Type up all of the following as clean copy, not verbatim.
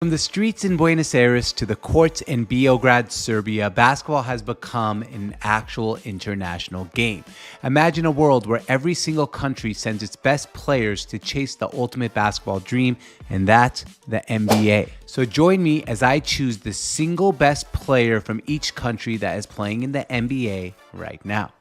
From the streets in Buenos Aires to the courts in Beograd, Serbia, basketball has become an actual international game. Imagine a world where every single country sends its best players to chase the ultimate basketball dream, and that's the NBA. So join me as I choose the single best player from each country that is playing in the NBA right now.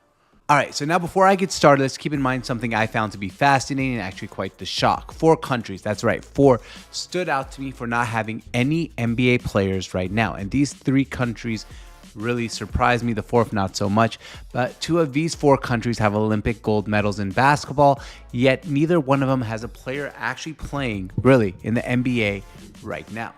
All right, so now before I get started, let's keep in mind something I found to be fascinating and actually quite the shock. 4 countries, that's right, 4 stood out to me for not having any NBA players right now. And these 3 countries really surprised me, the 4th not so much. But 2 of these 4 countries have Olympic gold medals in basketball, yet neither one of them has a player actually playing really in the NBA right now.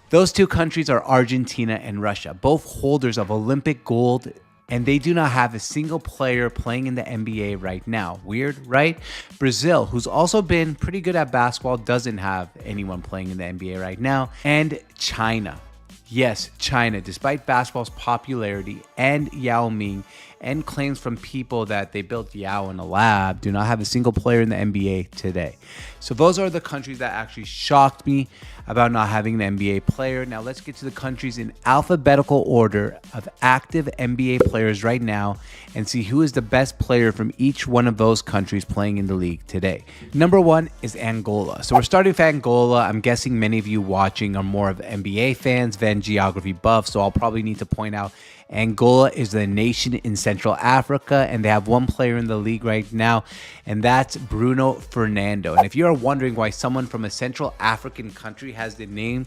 Those 2 countries are Argentina and Russia, both holders of Olympic gold, and they do not have a single player playing in the NBA right now. Weird, right? Brazil, who's also been pretty good at basketball, doesn't have anyone playing in the NBA right now. And China. Yes, China, despite basketball's popularity and Yao Ming and claims from people that they built Yao in a lab, do not have a single player in the NBA today. So those are the countries that actually shocked me about not having an NBA player. Now let's get to the countries in alphabetical order of active NBA players right now and see who is the best player from each one of those countries playing in the league today. Number 1 is Angola. So we're starting with Angola. I'm guessing many of you watching are more of NBA fans than geography buffs, so I'll probably need to point out Angola is a nation in Central Africa, and they have one player in the league right now, and that's Bruno Fernando. And if you are wondering why someone from a Central African country has the name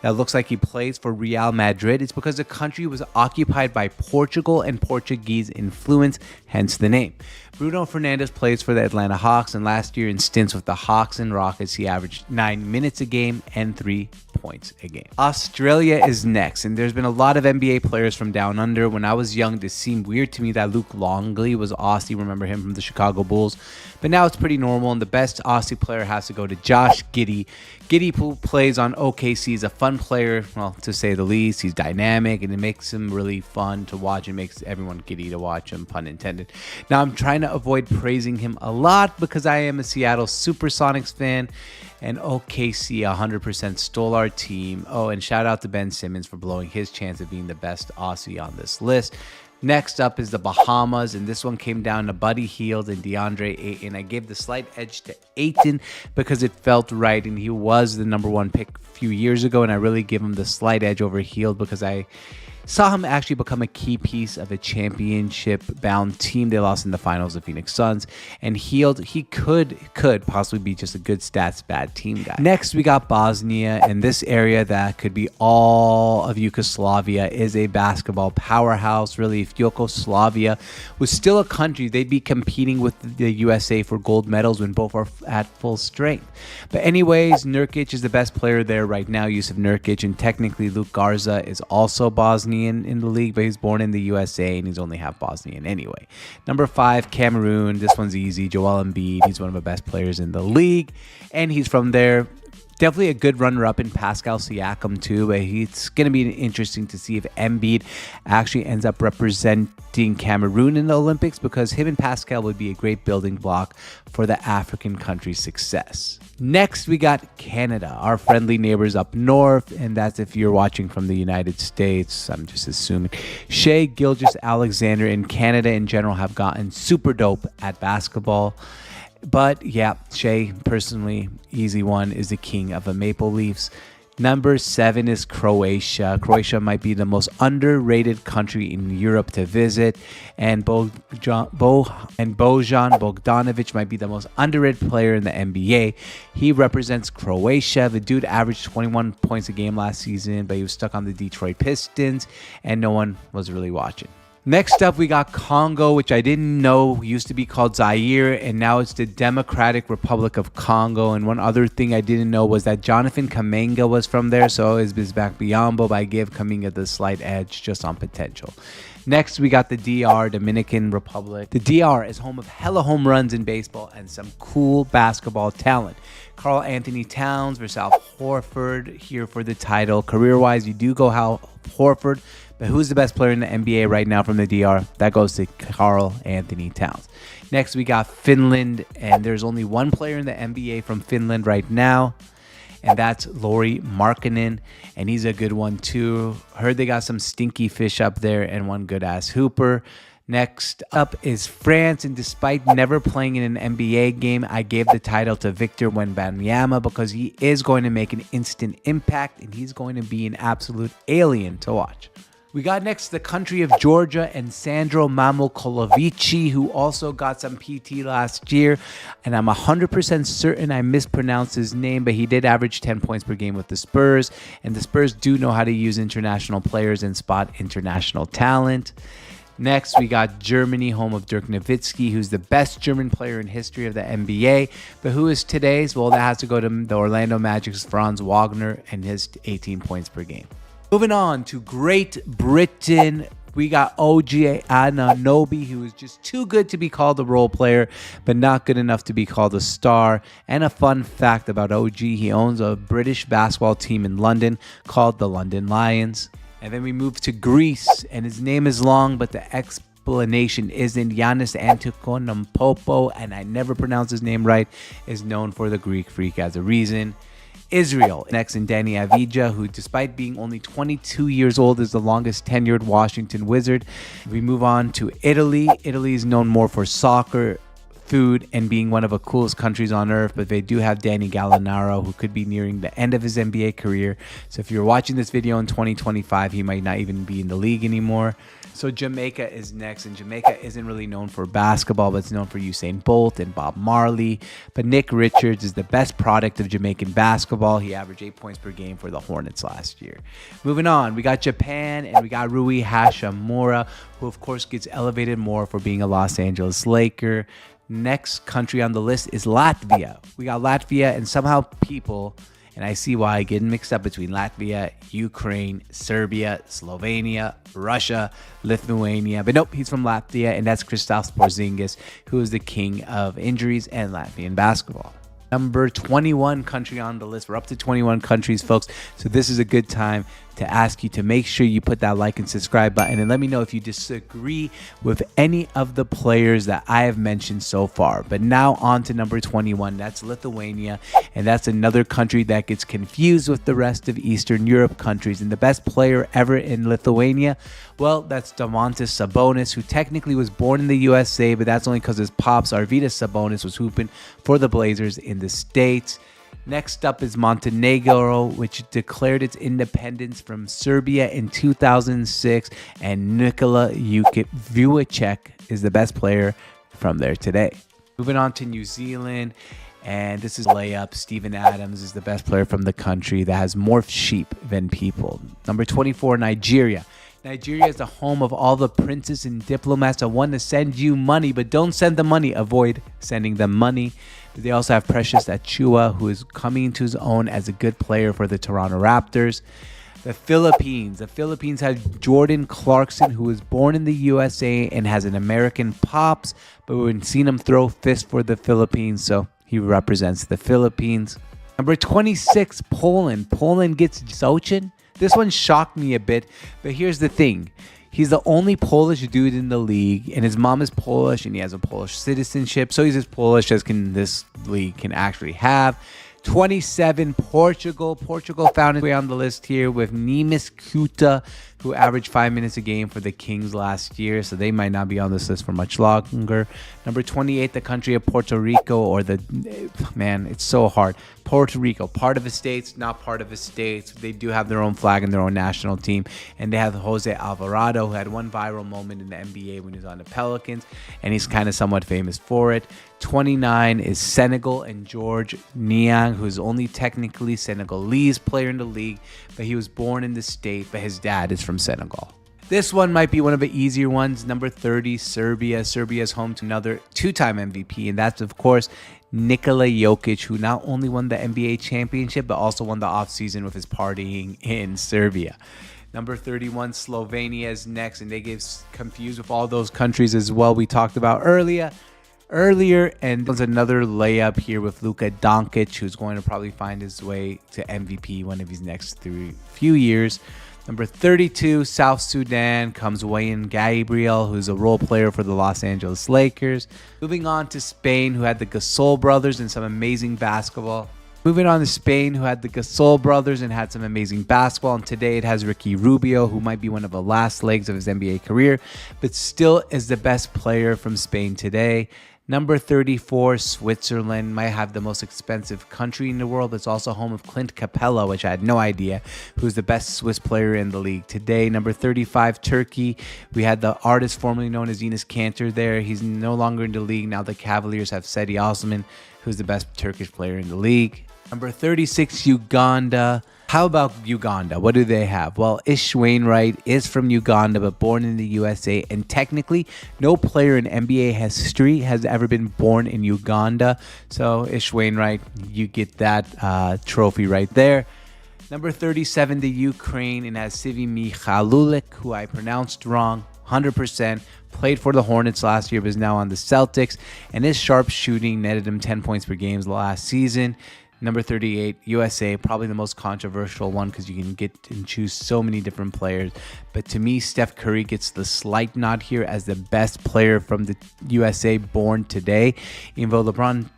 that looks like he plays for Real Madrid, it's because the country was occupied by Portugal and Portuguese influence, hence the name. Bruno Fernandes plays for the Atlanta Hawks, and last year in stints with the Hawks and Rockets, he averaged 9 minutes a game and 3 points a game. Australia is next, and there's been a lot of NBA players from down under. When I was young, this seemed weird to me that Luke Longley was Aussie. Remember him from the Chicago Bulls? But now it's pretty normal, and the best Aussie player has to go to Josh Giddey. Giddey, who plays on OKC, is a fun player, well, to say the least. He's dynamic, and it makes him really fun to watch. It makes everyone giddy to watch him, pun intended. Now, I'm trying to avoid praising him a lot because I am a Seattle Supersonics fan, and OKC 100% stole our team. Oh, and shout out to Ben Simmons for blowing his chance of being the best Aussie on this list. Next up is the Bahamas, and this one came down to Buddy Hield and DeAndre Ayton. I gave the slight edge to Ayton because it felt right, and he was the number 1 pick a few years ago, and I really give him the slight edge over Hield because I saw him actually become a key piece of a championship-bound team. They lost in the finals of Phoenix Suns. And Hield, he could possibly be just a good stats, bad team guy. Next, we got Bosnia. And this area that could be all of Yugoslavia is a basketball powerhouse. Really, if Yugoslavia was still a country, they'd be competing with the USA for gold medals when both are at full strength. But anyways, Nurkic is the best player there right now, Yusuf Nurkic. And technically, Luke Garza is also Bosnian in the league, but he's born in the USA and he's only half Bosnian anyway. Number 5, Cameroon. This one's easy. Joel Embiid. He's one of the best players in the league, and he's from there. Definitely a good runner-up in Pascal Siakam too, but it's going to be interesting to see if Embiid actually ends up representing Cameroon in the Olympics, because him and Pascal would be a great building block for the African country's success. Next, we got Canada, our friendly neighbors up north, and that's if you're watching from the United States. I'm just assuming. Shai Gilgeous-Alexander and Canada in general have gotten super dope at basketball. But yeah, Shai, personally, easy one, is the king of the Maple Leafs. Number 7 is Croatia. Croatia might be the most underrated country in Europe to visit. And Bojan Bogdanovic might be the most underrated player in the NBA. He represents Croatia. The dude averaged 21 points a game last season, but he was stuck on the Detroit Pistons, and no one was really watching. Next up, we got Congo, which I didn't know used to be called Zaire, and now it's the Democratic Republic of Congo. And one other thing I didn't know was that Jonathan Kaminga was from there, so is Bismack Biyombo, but I give Kaminga the slight edge just on potential. Next, we got the DR, Dominican Republic. The DR is home of hella home runs in baseball and some cool basketball talent. Karl Anthony Towns versus Al Horford here for the title. Career-wise, you do go Al Horford, but who's the best player in the NBA right now from the DR? That goes to Karl Anthony Towns. Next, we got Finland, and there's only one player in the NBA from Finland right now, and that's Lauri Markkanen, and he's a good one too. Heard they got some stinky fish up there and one good-ass hooper. Next up is France, and despite never playing in an NBA game, I gave the title to Victor Wembanyama because he is going to make an instant impact, and he's going to be an absolute alien to watch. We got next the country of Georgia and Sandro Mamukolovici, who also got some PT last year. And I'm 100% certain I mispronounced his name, but he did average 10 points per game with the Spurs. And the Spurs do know how to use international players and spot international talent. Next, we got Germany, home of Dirk Nowitzki, who's the best German player in history of the NBA. But who is today's? Well, that has to go to the Orlando Magic's Franz Wagner and his 18 points per game. Moving on to Great Britain, we got OG Anunoby, who is just too good to be called a role player, but not good enough to be called a star. And a fun fact about OG, he owns a British basketball team in London called the London Lions. And then we move to Greece, and his name is long, but the explanation isn't. Giannis Antetokounmpo, and I never pronounce his name right, is known for the Greek Freak as a reason. Israel, next in Danny Avdija, who despite being only 22 years old is the longest tenured Washington Wizard. We move on to Italy. Italy is known more for soccer, food, and being one of the coolest countries on earth, but they do have Danny Gallinaro, who could be nearing the end of his NBA career. So if you're watching this video in 2025, he might not even be in the league anymore. So Jamaica is next, and Jamaica isn't really known for basketball, but it's known for Usain Bolt and Bob Marley. But Nick Richards is the best product of Jamaican basketball. He averaged 8 points per game for the Hornets last year. Moving on, we got Japan, and we got Rui Hachimura, who of course gets elevated more for being a Los Angeles Laker. Next country on the list is Latvia. We got Latvia, and somehow people, and I see why, getting mixed up between Latvia, Ukraine, Serbia, Slovenia, Russia, Lithuania. But nope, he's from Latvia, and that's Kristaps Porzingis, who is the king of injuries and Latvian basketball. Number 21 country on the list. We're up to 21 countries, folks. So this is a good time to ask you to make sure you put that like and subscribe button, and let me know if you disagree with any of the players that I have mentioned so far. But now on to number 21. That's Lithuania, and that's another country that gets confused with the rest of Eastern Europe countries. And the best player ever in Lithuania, well, that's Domantas Sabonis, who technically was born in the USA, but that's only because his pops, Arvydas Sabonis, was hooping for the Blazers in the States. Next up is Montenegro, which declared its independence from Serbia in 2006, and Nikola Vujic is the best player from there today. Moving on to New Zealand, and this is a layup. Steven Adams is the best player from the country that has more sheep than people. Number 24, Nigeria. Nigeria is the home of all the princes and diplomats that want to send you money, but don't send them money. Avoid sending them money. They also have Precious Achiuwa, who is coming into his own as a good player for the Toronto Raptors. The Philippines. The Philippines have Jordan Clarkson, who was born in the USA and has an American pops, but we've seen him throw fists for the Philippines, so he represents the Philippines. Number 26, Poland. Poland gets Sochin. This one shocked me a bit, but here's the thing. He's the only Polish dude in the league, and his mom is Polish, and he has a Polish citizenship, so he's as Polish as this league can actually have. 27, Portugal. Portugal found his way on the list here with Nemes Kuta, who averaged 5 minutes a game for the Kings last year, so they might not be on this list for much longer. Number 28, the country of Puerto Rico, or man, it's so hard. Puerto Rico, part of the States, not part of the States. They do have their own flag and their own national team, and they have Jose Alvarado, who had one viral moment in the NBA when he was on the Pelicans, and he's kind of somewhat famous for it. 29 is Senegal, and George Niang, who's only technically Senegalese player in the league, but he was born in the state, but his dad is from Senegal. This one might be one of the easier ones. Number 30, Serbia. Serbia is home to another two-time MVP, and that's, of course, Nikola Jokic, who not only won the NBA championship, but also won the offseason with his partying in Serbia. Number 31, Slovenia is next, and they get confused with all those countries as well we talked about earlier. And there's another layup here with Luka Doncic, who's going to probably find his way to MVP one of his next few years. Number 32, South Sudan, comes Wayne Gabriel, who's a role player for the Los Angeles Lakers. Moving on to Spain, who had the Gasol brothers and some amazing basketball. Moving on to Spain, who had the Gasol brothers and had some amazing basketball. And today it has Ricky Rubio, who might be one of the last legs of his NBA career, but still is the best player from Spain today. Number 34, Switzerland, might have the most expensive country in the world. It's also home of Clint Capella, which I had no idea, who's the best Swiss player in the league today. Number 35, Turkey. We had the artist formerly known as Enes Kanter there. He's no longer in the league. Now the Cavaliers have Seti Osman, who's the best Turkish player in the league. Number 36, Uganda. How about Uganda? What do they have? Well, Ish Wainwright is from Uganda, but born in the USA. And technically, no player in NBA history has ever been born in Uganda. So, Ish Wainwright, you get that trophy right there. Number 37, the Ukraine, and has Sivi Mikhailulik, who I pronounced wrong, 100%. Played for the Hornets last year, but is now on the Celtics. And his sharp shooting netted him 10 points per game last season. Number 38, USA, probably the most controversial one because you can get and choose so many different players. But to me, Steph Curry gets the slight nod here as the best player from the USA born today. Even though LeBron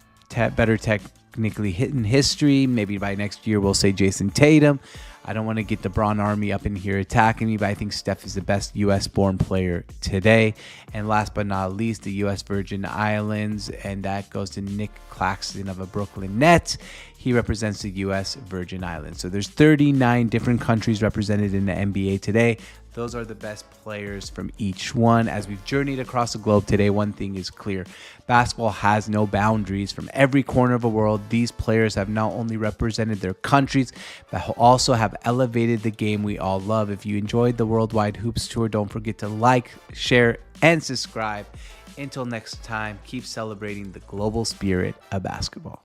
better technically hit in history, maybe by next year we'll say Jason Tatum. I don't want to get the Braun Army up in here attacking me, but I think Steph is the best U.S.-born player today. And last but not least, the U.S. Virgin Islands, and that goes to Nick Claxton of a Brooklyn Nets. He represents the U.S. Virgin Islands. So there's 39 different countries represented in the NBA today. Those are the best players from each one. As we've journeyed across the globe today, one thing is clear. Basketball has no boundaries. From every corner of the world, these players have not only represented their countries, but also have elevated the game we all love. If you enjoyed the Worldwide Hoops Tour, don't forget to like, share, and subscribe. Until next time, keep celebrating the global spirit of basketball.